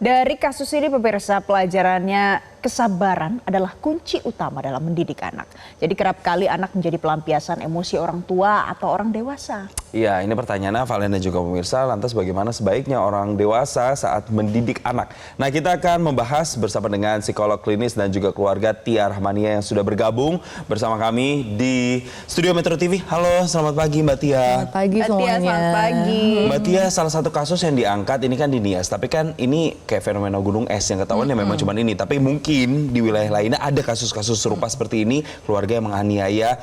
Dari kasus ini pemirsa, pelajarannya kesabaran adalah kunci utama dalam mendidik anak. Jadi kerap kali anak menjadi pelampiasan emosi orang tua atau orang dewasa. Iya, ini pertanyaannya Valen dan juga pemirsa, lantas bagaimana sebaiknya orang dewasa saat mendidik anak? Nah, kita akan membahas bersama dengan psikolog klinis dan juga keluarga Tia Rahmania yang sudah bergabung bersama kami di Studio Metro TV. Halo, selamat pagi Mbak Tia. Selamat pagi semuanya. Selamat pagi. Mbak Tia, salah satu kasus yang diangkat ini kan di Nias, tapi kan ini kayak fenomena gunung es yang ketahuan ya memang cuma ini. Tapi mungkin di wilayah lainnya ada kasus-kasus serupa seperti ini, keluarga yang menganiaya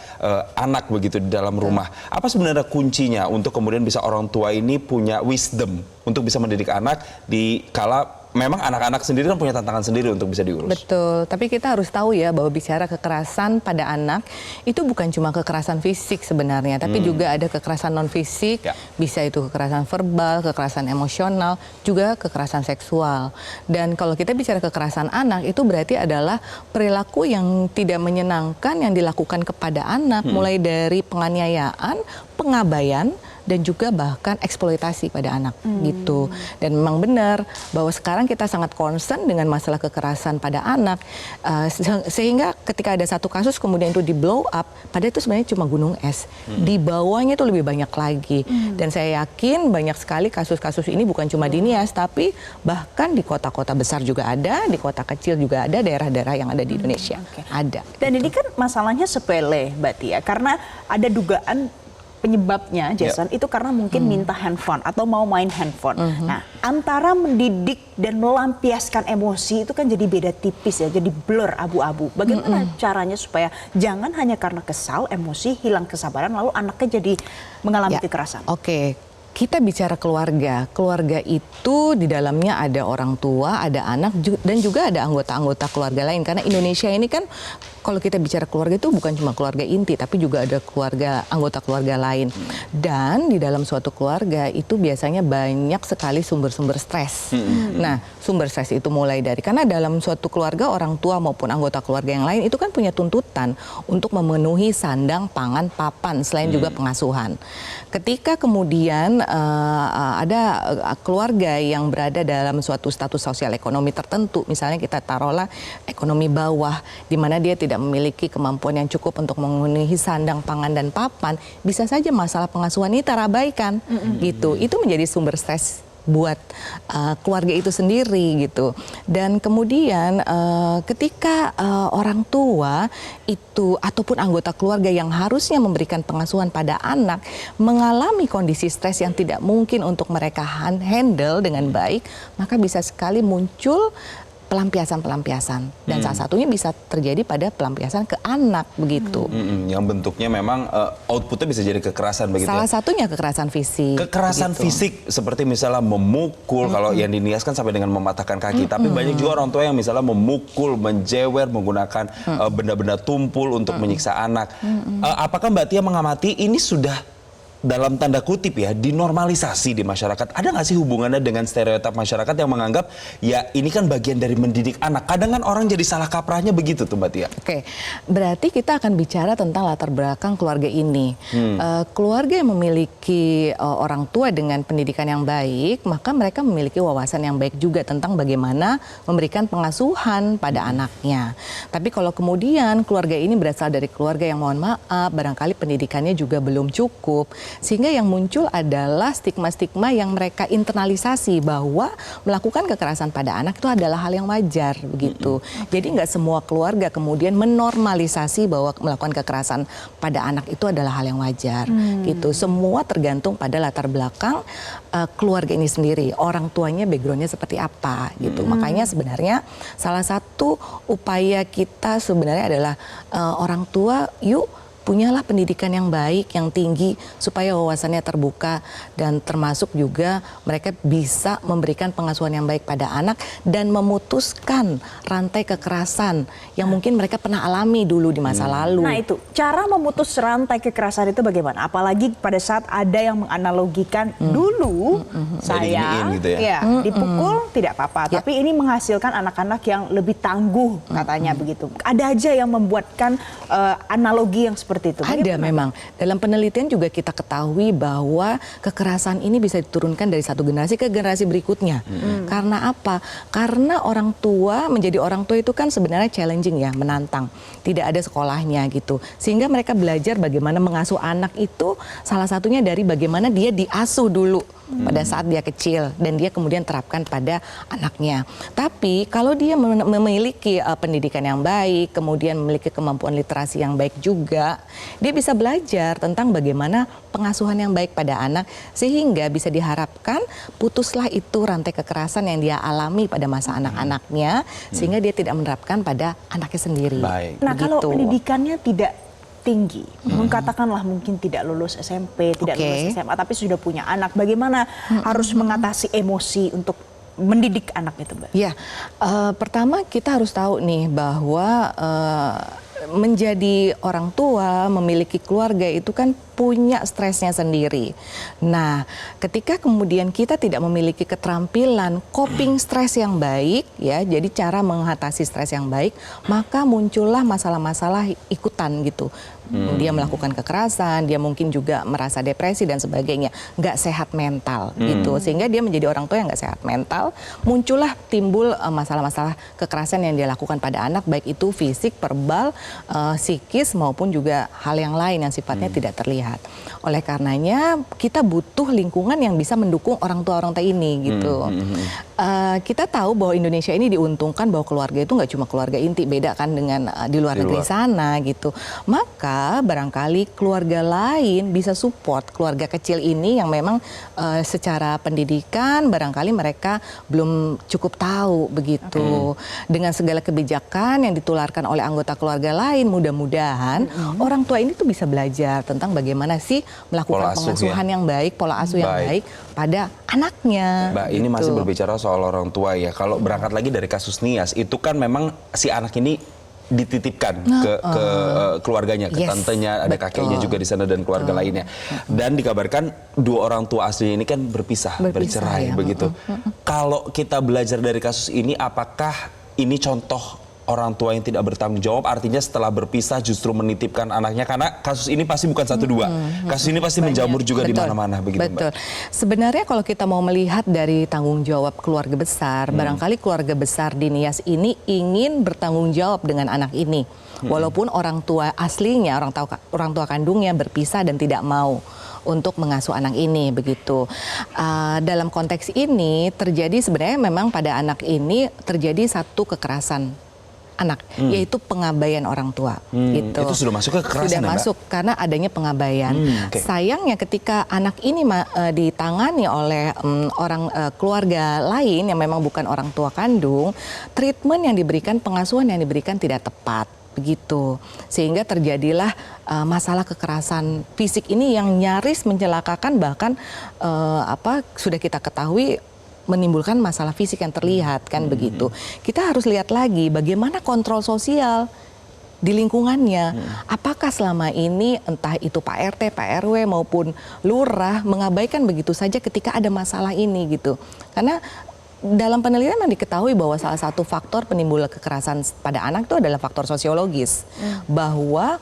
anak begitu di dalam rumah. Apa sebenarnya kuncinya untuk kemudian bisa orang tua ini punya wisdom untuk bisa mendidik anak di kala memang anak-anak sendiri kan punya tantangan sendiri untuk bisa diurus. Betul, tapi kita harus tahu ya bahwa bicara kekerasan pada anak itu bukan cuma kekerasan fisik sebenarnya, tapi juga ada kekerasan non fisik, bisa itu kekerasan verbal, kekerasan emosional, juga kekerasan seksual. Dan kalau kita bicara kekerasan anak itu berarti adalah perilaku yang tidak menyenangkan yang dilakukan kepada anak, mulai dari penganiayaan, pengabaian, dan juga bahkan eksploitasi pada anak gitu. Dan memang benar bahwa sekarang kita sangat concern dengan masalah kekerasan pada anak, sehingga ketika ada satu kasus kemudian itu di blow up, padahal itu sebenarnya cuma gunung es. Di bawahnya itu lebih banyak lagi. Dan saya yakin banyak sekali kasus-kasus ini bukan cuma di Nias, tapi bahkan di kota-kota besar juga ada, di kota kecil juga ada, daerah-daerah yang ada di Indonesia ada. Dan ini kan masalahnya sepele, Mbak Tia, karena ada dugaan penyebabnya, Jason, itu karena mungkin minta handphone atau mau main handphone. Nah, antara mendidik dan melampiaskan emosi itu kan jadi beda tipis ya, jadi blur, abu-abu. Bagaimana caranya supaya jangan hanya karena kesal, emosi, hilang kesabaran, lalu anaknya jadi mengalami kekerasan? Oke. Kita bicara keluarga. Keluarga itu di dalamnya ada orang tua, ada anak, dan juga ada anggota-anggota keluarga lain. Karena Indonesia ini kan kalau kita bicara keluarga itu bukan cuma keluarga inti, tapi juga ada keluarga, anggota keluarga lain. Dan di dalam suatu keluarga itu biasanya banyak sekali sumber-sumber stres. Nah, sumber stres itu mulai dari, karena dalam suatu keluarga orang tua maupun anggota keluarga yang lain itu kan punya tuntutan untuk memenuhi sandang, pangan, papan, selain juga pengasuhan. Ketika kemudian ada keluarga yang berada dalam suatu status sosial ekonomi tertentu, misalnya kita taruhlah ekonomi bawah, di mana dia tidak memiliki kemampuan yang cukup untuk memenuhi sandang, pangan, dan papan, bisa saja masalah pengasuhan ini terabaikan, gitu. Itu menjadi sumber stres buat keluarga itu sendiri gitu. Dan kemudian ketika orang tua itu ataupun anggota keluarga yang harusnya memberikan pengasuhan pada anak mengalami kondisi stres yang tidak mungkin untuk mereka handle dengan baik, maka bisa sekali muncul pelampiasan-pelampiasan, dan salah satunya bisa terjadi pada pelampiasan ke anak begitu. Yang bentuknya memang outputnya bisa jadi kekerasan begitu. Salah satunya kekerasan fisik. Kekerasan fisik seperti misalnya memukul, kalau yang di Nias kan sampai dengan mematahkan kaki. Tapi banyak juga orang tua yang misalnya memukul, menjewer, menggunakan benda-benda tumpul untuk menyiksa anak. Apakah Mbak Tia mengamati ini sudah dalam tanda kutip ya dinormalisasi di masyarakat? Ada nggak sih hubungannya dengan stereotip masyarakat yang menganggap ya ini kan bagian dari mendidik anak? Kadang kan orang jadi salah kaprahnya begitu tuh Mbak Tia. Oke, berarti kita akan bicara tentang latar belakang keluarga ini. Keluarga yang memiliki orang tua dengan pendidikan yang baik, maka mereka memiliki wawasan yang baik juga tentang bagaimana memberikan pengasuhan pada anaknya. Tapi kalau kemudian keluarga ini berasal dari keluarga yang mohon maaf, barangkali pendidikannya juga belum cukup, sehingga yang muncul adalah stigma-stigma yang mereka internalisasi bahwa melakukan kekerasan pada anak itu adalah hal yang wajar begitu. Jadi nggak semua keluarga kemudian menormalisasi bahwa melakukan kekerasan pada anak itu adalah hal yang wajar gitu. Semua tergantung pada latar belakang keluarga ini sendiri, orang tuanya backgroundnya seperti apa gitu. Makanya sebenarnya salah satu upaya kita sebenarnya adalah orang tua yuk punyalah pendidikan yang baik, yang tinggi, supaya wawasannya terbuka, dan termasuk juga mereka bisa memberikan pengasuhan yang baik pada anak dan memutuskan rantai kekerasan yang mungkin mereka pernah alami dulu di masa lalu. Nah itu, cara memutus rantai kekerasan itu bagaimana? Apalagi pada saat ada yang menganalogikan dulu saya gitu ya? Dipukul tidak apa-apa, tapi ini menghasilkan anak-anak yang lebih tangguh katanya begitu. Ada aja yang membuatkan analogi yang seperti seperti itu? Ada memang. Dalam penelitian juga kita ketahui bahwa kekerasan ini bisa diturunkan dari satu generasi ke generasi berikutnya. Karena apa? Karena menjadi orang tua itu kan sebenarnya challenging ya, menantang. Tidak ada sekolahnya gitu. Sehingga mereka belajar bagaimana mengasuh anak itu salah satunya dari bagaimana dia diasuh dulu pada saat dia kecil dan dia kemudian terapkan pada anaknya. Tapi kalau dia memiliki pendidikan yang baik, kemudian memiliki kemampuan literasi yang baik juga, dia bisa belajar tentang bagaimana pengasuhan yang baik pada anak sehingga bisa diharapkan putuslah itu rantai kekerasan yang dia alami pada masa anak-anaknya sehingga dia tidak menerapkan pada anaknya sendiri. Baik. Nah, kalau Begitu. pendidikannya tidak tinggi, katakanlah mungkin tidak lulus SMP, tidak lulus SMA, tapi sudah punya anak, bagaimana harus mengatasi emosi untuk mendidik anak itu, Mbak? Ya, pertama kita harus tahu nih bahwa menjadi orang tua, memiliki keluarga itu kan punya stresnya sendiri. Nah, ketika kemudian kita tidak memiliki keterampilan coping stres yang baik, ya, jadi cara mengatasi stres yang baik, maka muncullah masalah-masalah ikutan gitu. Dia melakukan kekerasan, dia mungkin juga merasa depresi dan sebagainya, nggak sehat mental gitu, sehingga dia menjadi orang tua yang nggak sehat mental, muncullah timbul masalah-masalah kekerasan yang dia lakukan pada anak, baik itu fisik, verbal, psikis maupun juga hal yang lain yang sifatnya tidak terlihat. Oleh karenanya kita butuh lingkungan yang bisa mendukung orang tua ini gitu. Kita tahu bahwa Indonesia ini diuntungkan bahwa keluarga itu nggak cuma keluarga inti, beda kan dengan di luar negeri sana gitu. Maka barangkali keluarga lain bisa support keluarga kecil ini yang memang secara pendidikan barangkali mereka belum cukup tahu begitu. Dengan segala kebijakan yang ditularkan oleh anggota keluarga lain, mudah-mudahan orang tua ini tuh bisa belajar tentang bagaimana sih melakukan pengasuhan yang baik, pola asuh yang baik pada anaknya. Mbak, ini masih berbicara soal orang tua ya. Kalau berangkat lagi dari kasus Nias, itu kan memang si anak ini dititipkan ke keluarganya, ke tantenya, ada kakeknya juga di sana dan keluarga lainnya. Dan dikabarkan dua orang tua aslinya ini kan berpisah bercerai ya. Begitu. Kalau kita belajar dari kasus ini, apakah ini contoh orang tua yang tidak bertanggung jawab, artinya setelah berpisah justru menitipkan anaknya, karena kasus ini pasti bukan satu dua, kasus ini pasti menjamur juga di mana-mana begitu, Betul. Mbak. Sebenarnya kalau kita mau melihat dari tanggung jawab keluarga besar, barangkali keluarga besar di Nias ini ingin bertanggung jawab dengan anak ini, walaupun orang tua aslinya, orang tua kandungnya berpisah dan tidak mau untuk mengasuh anak ini begitu. Dalam konteks ini terjadi sebenarnya memang pada anak ini terjadi satu kekerasan anak, yaitu pengabaian orang tua. Gitu. Itu sudah masuk ke kekerasan. Sudah ya, masuk karena adanya pengabaian. Sayangnya ketika anak ini ditangani oleh keluarga lain yang memang bukan orang tua kandung, treatment yang diberikan, pengasuhan yang diberikan tidak tepat. Begitu, sehingga terjadilah masalah kekerasan fisik ini yang nyaris mencelakakan, bahkan sudah kita ketahui menimbulkan masalah fisik yang terlihat kan begitu. Kita harus lihat lagi bagaimana kontrol sosial di lingkungannya. Apakah selama ini entah itu Pak RT, Pak RW maupun lurah mengabaikan begitu saja ketika ada masalah ini gitu. Karena dalam penelitian memang diketahui bahwa salah satu faktor penimbul kekerasan pada anak itu adalah faktor sosiologis, bahwa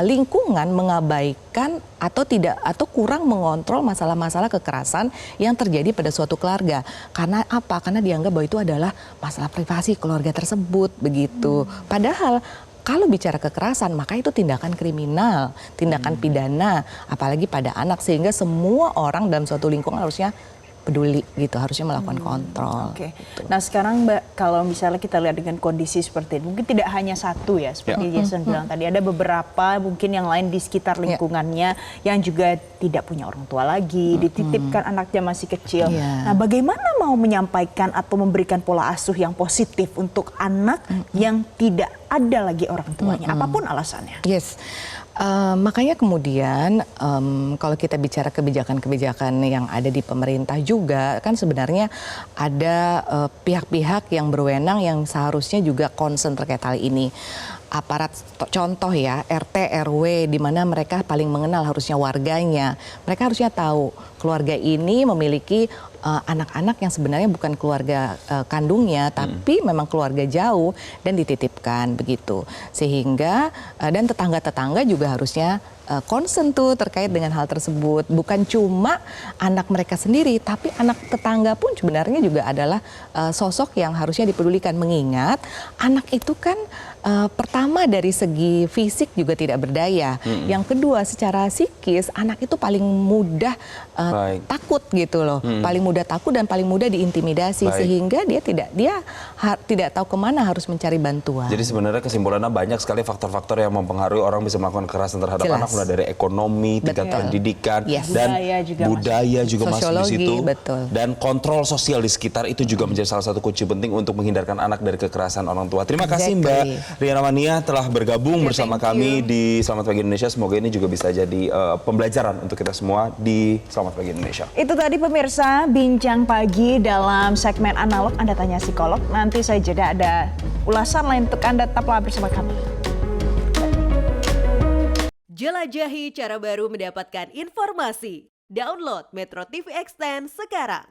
lingkungan mengabaikan atau kurang mengontrol masalah-masalah kekerasan yang terjadi pada suatu keluarga. Karena apa? Karena dianggap bahwa itu adalah masalah privasi keluarga tersebut begitu. Padahal kalau bicara kekerasan, maka itu tindakan kriminal, tindakan pidana, apalagi pada anak, sehingga semua orang dalam suatu lingkungan harusnya peduli gitu, harusnya melakukan kontrol. Oke. Nah sekarang Mbak, kalau misalnya kita lihat dengan kondisi seperti ini, mungkin tidak hanya satu ya, seperti Jason bilang tadi, ada beberapa mungkin yang lain di sekitar lingkungannya yang juga tidak punya orang tua lagi, dititipkan anaknya masih kecil. Nah bagaimana mau menyampaikan atau memberikan pola asuh yang positif untuk anak yang tidak ada lagi orang tuanya, apapun alasannya? Yes. Makanya kemudian kalau kita bicara kebijakan-kebijakan yang ada di pemerintah juga kan sebenarnya ada pihak-pihak yang berwenang yang seharusnya juga concern terkait hal ini. aparat, contoh ya RT RW di mana mereka paling mengenal harusnya warganya. Mereka harusnya tahu keluarga ini memiliki anak-anak yang sebenarnya bukan keluarga kandungnya, tapi memang keluarga jauh dan dititipkan begitu. Sehingga dan tetangga-tetangga juga harusnya concern tuh terkait dengan hal tersebut. Bukan cuma anak mereka sendiri, tapi anak tetangga pun sebenarnya juga adalah sosok yang harusnya dipedulikan. Mengingat anak itu kan pertama dari segi fisik juga tidak berdaya. Yang kedua secara psikis anak itu paling mudah takut gitu loh. Paling mudah takut dan paling mudah diintimidasi. Sehingga dia tidak tahu kemana harus mencari bantuan. Jadi sebenarnya kesimpulannya banyak sekali faktor-faktor yang mempengaruhi orang bisa melakukan kekerasan terhadap anak, mulai dari ekonomi, tingkat pendidikan, dan budaya juga masuk di situ. Betul. Dan kontrol sosial di sekitar itu juga menjadi salah satu kunci penting untuk menghindarkan anak dari kekerasan orang tua. Terima kasih Mbak Riana Mania telah bergabung bersama kami di Selamat Pagi Indonesia. Semoga ini juga bisa jadi pembelajaran untuk kita semua di Selamat Pagi Indonesia. Itu tadi pemirsa Bincang Pagi dalam segmen analog Anda Tanya Psikolog. Nanti saya jeda ada ulasan lain untuk Anda, tetaplah bersama kami. Jelajahi cara baru mendapatkan informasi. Download Metro TV Extend sekarang.